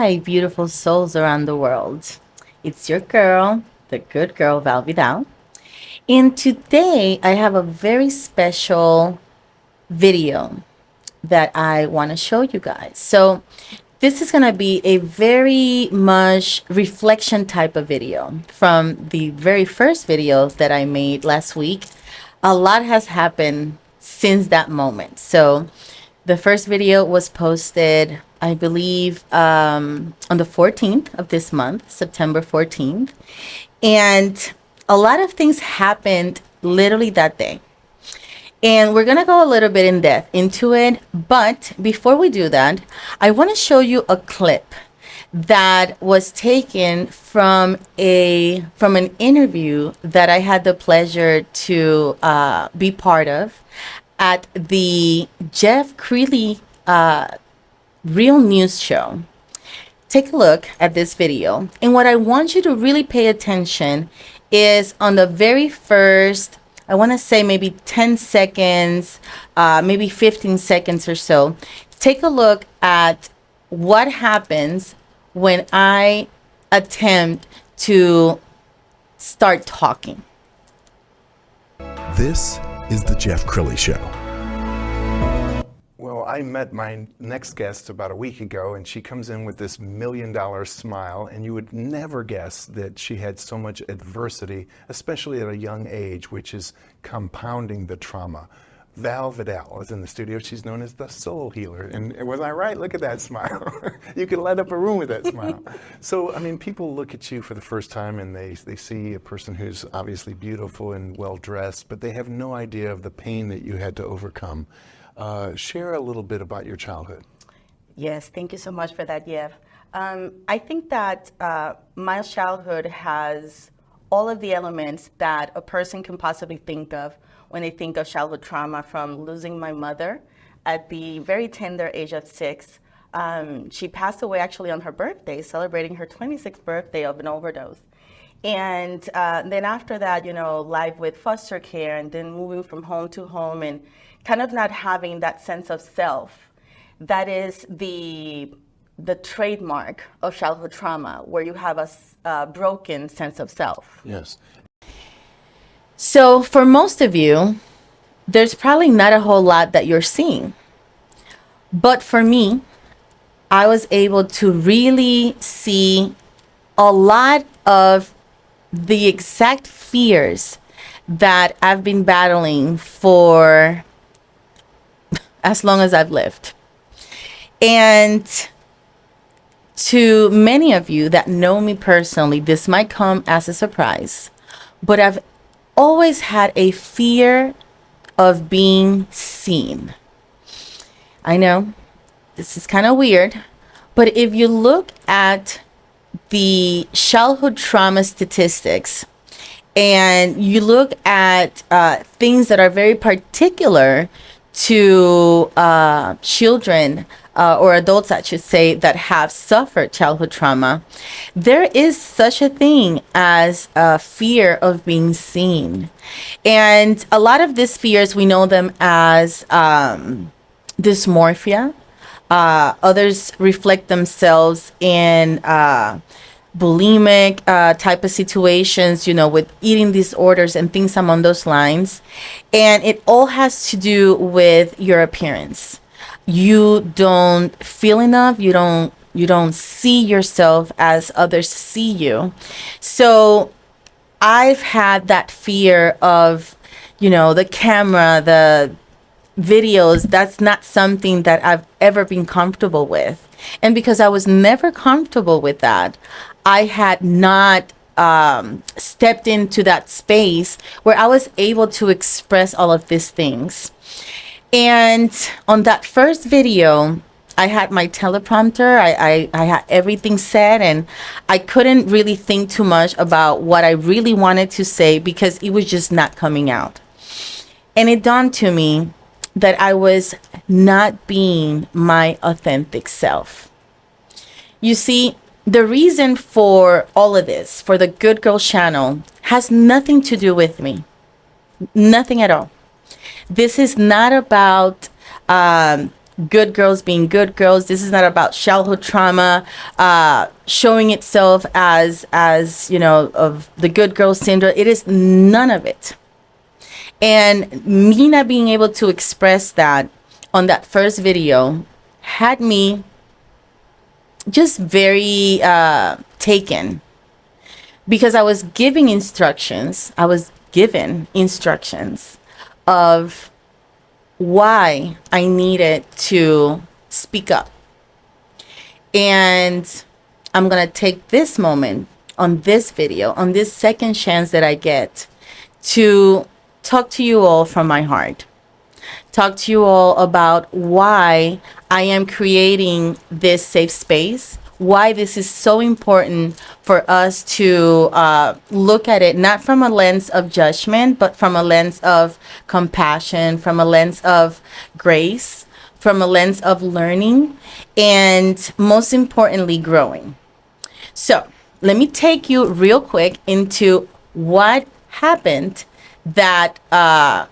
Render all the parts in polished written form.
Hi, beautiful souls around the world. It's your girl, the good girl, Val Vidal. And today I have a very special video that I want to show you guys. So, this is going to be a very much reflection type of video from the very first video that I made last week. A lot has happened since that moment. So, the first video was posted, I believe, on the 14th of this month, September 14th. And a lot of things happened literally that day. And we're going to go a little bit in depth into it. But before we do that, I want to show you a clip that was taken from an interview that I had the pleasure to be part of at the Jeff Creeley Real News Show. Take a look at this video. And what I want you to really pay attention is on the very first, I want to say maybe 10 seconds, maybe 15 seconds or so. Take a look at what happens when I attempt to start talking. This is the Jeff Creeley Show. Well, I met my next guest about a week ago, and she comes in with this $1 million smile, and you would never guess that she had so much adversity, especially at a young age, which is compounding the trauma. Val Vidal is in the studio. She's known as the soul healer. And was I right? Look at that smile. You could light up a room with that smile. So, I mean, people look at you for the first time and they see a person who's obviously beautiful and well-dressed, but they have no idea of the pain that you had to overcome. Share a little bit about your childhood. Yes, thank you so much for that, Jeff. I think that my childhood has all of the elements that a person can possibly think of when they think of childhood trauma, from losing my mother at the very tender age of 6. She passed away actually on her birthday, celebrating her 26th birthday of an overdose. And then after that, life with foster care and then moving from home to home and kind of not having that sense of self. That is the trademark of childhood trauma, where you have a broken sense of self. Yes. So for most of you, there's probably not a whole lot that you're seeing. But for me, I was able to really see a lot of the exact fears that I've been battling for as long as I've lived. And to many of you that know me personally, this might come as a surprise, but I've always had a fear of being seen. I know this is kind of weird, but if you look at the childhood trauma statistics and you look at things that are very particular to children or adults, I should say, that have suffered childhood trauma, there is such a thing as a fear of being seen. And a lot of these fears, we know them as dysmorphia. Others reflect themselves in bulimic type of situations, with eating disorders and things along those lines. And it all has to do with your appearance. You don't feel enough. You don't see yourself as others see you. So I've had that fear of, the camera, the videos. That's not something that I've ever been comfortable with. And because I was never comfortable with that, I had not stepped into that space where I was able to express all of these things. And on that first video, I had my teleprompter. I had everything set, and I couldn't really think too much about what I really wanted to say because it was just not coming out. And it dawned to me that I was not being my authentic self. You see, the reason for all of this, for the Good Girl channel, has nothing to do with me. Nothing at all. This is not about good girls being good girls. This is not about childhood trauma showing itself as of the good girl syndrome. It is none of it. And me not being able to express that on that first video had me just very taken, because I was giving instructions. I was given instructions of why I needed to speak up. And I'm going to take this moment on this video, on this second chance that I get, to talk to you all from my heart. Talk to you all about why I am creating this safe space, why this is so important for us to look at it not from a lens of judgment, but from a lens of compassion, from a lens of grace, from a lens of learning, and most importantly, growing. So let me take you real quick into what happened that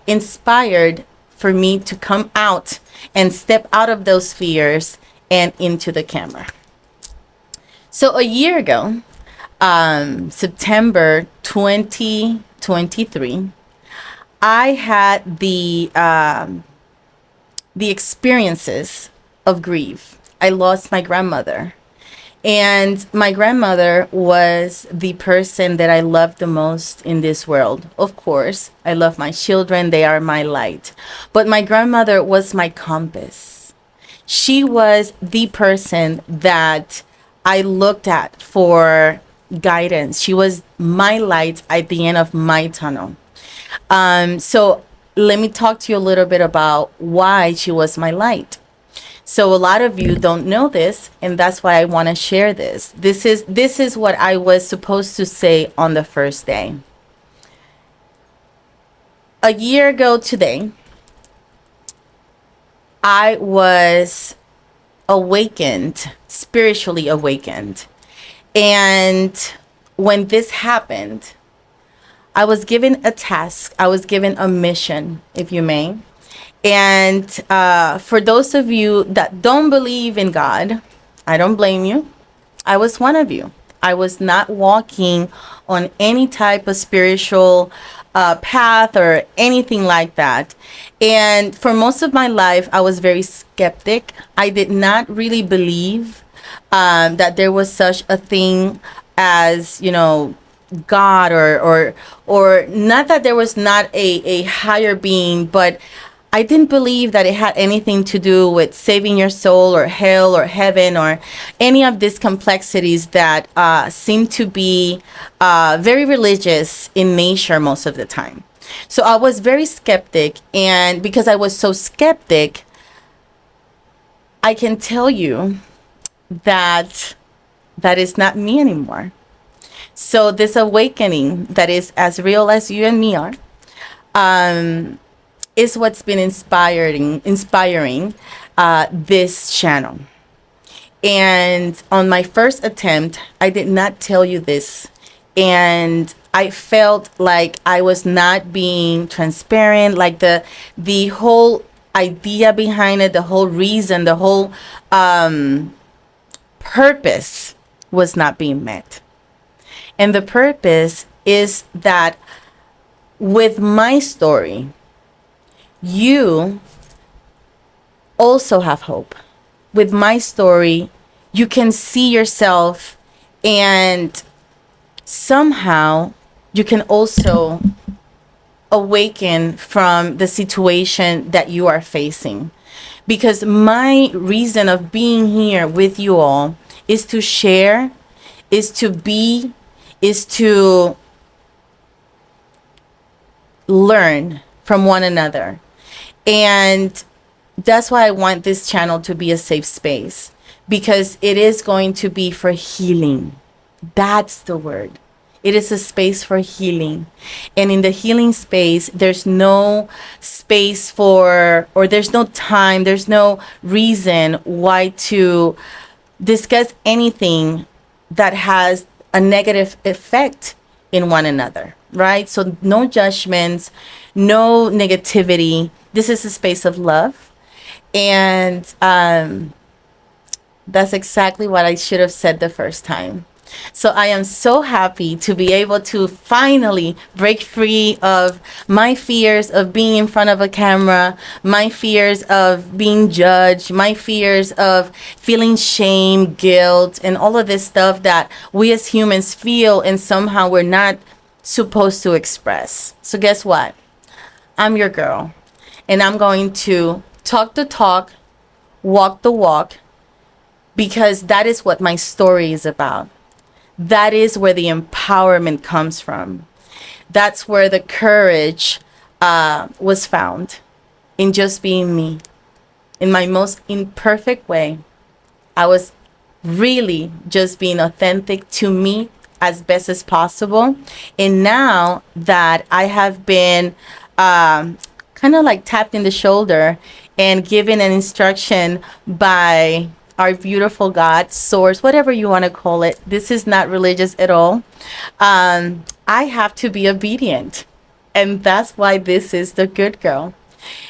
inspired for me to come out and step out of those fears and into the camera. So a year ago, September 2023, I had the experiences of grief. I lost my grandmother. And my grandmother was the person that I loved the most in this world. Of course, I love my children. They are my light. But my grandmother was my compass. She was the person that I looked at for guidance. She was my light at the end of my tunnel. So let me talk to you a little bit about why she was my light. So a lot of you don't know this, and that's why I want to share this. This is what I was supposed to say on the first day. A year ago today, I was awakened, spiritually awakened. And when this happened, I was given a task. I was given a mission, if you may. And for those of you that don't believe in God, I don't blame you. I was one of you. I was not walking on any type of spiritual path or anything like that. And for most of my life, I was very skeptic. I did not really believe that there was such a thing as, God, or not that there was not a higher being, but I didn't believe that it had anything to do with saving your soul or hell or heaven or any of these complexities that seem to be very religious in nature most of the time. So I was very skeptic, and because I was so skeptic, I can tell you that that is not me anymore. So this awakening that is as real as you and me are, is what's been inspiring this channel. And on my first attempt, I did not tell you this, and I felt like I was not being transparent, like the whole idea behind it, the whole reason, the whole purpose was not being met. And the purpose is that with my story, you also have hope. With my story, you can see yourself, and somehow you can also awaken from the situation that you are facing. Because my reason of being here with you all is to share, is to be, is to learn from one another. And that's why I want this channel to be a safe space, because it is going to be for healing. That's the word. It is a space for healing. And in the healing space, there's no space for, or there's no time, there's no reason why to discuss anything that has a negative effect in one another, right? So no judgments, no negativity. This is a space of love. And that's exactly what I should have said the first time. So I am so happy to be able to finally break free of my fears of being in front of a camera, my fears of being judged, my fears of feeling shame, guilt, and all of this stuff that we as humans feel and somehow we're not supposed to express. So guess what? I'm your girl, and I'm going to talk the talk, walk the walk, because that is what my story is about. That is where the empowerment comes from. That's where the courage was found, in just being me, in my most imperfect way. I was really just being authentic to me as best as possible. And now that I have been kind of like tapped in the shoulder and given an instruction by our beautiful God, source, whatever you want to call it, this is not religious at all. I have to be obedient. And that's why this is the good girl.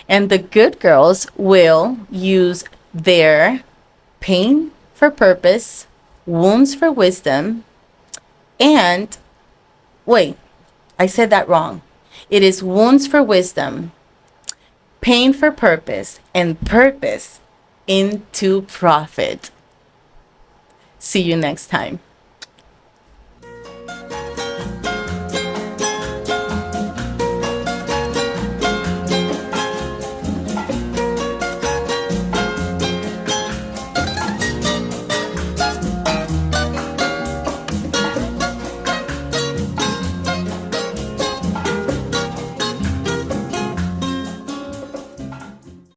And the good girls will use their pain for purpose, wounds for wisdom, and wait, I said that wrong. It is wounds for wisdom, pain for purpose, and purpose into profit. See you next time.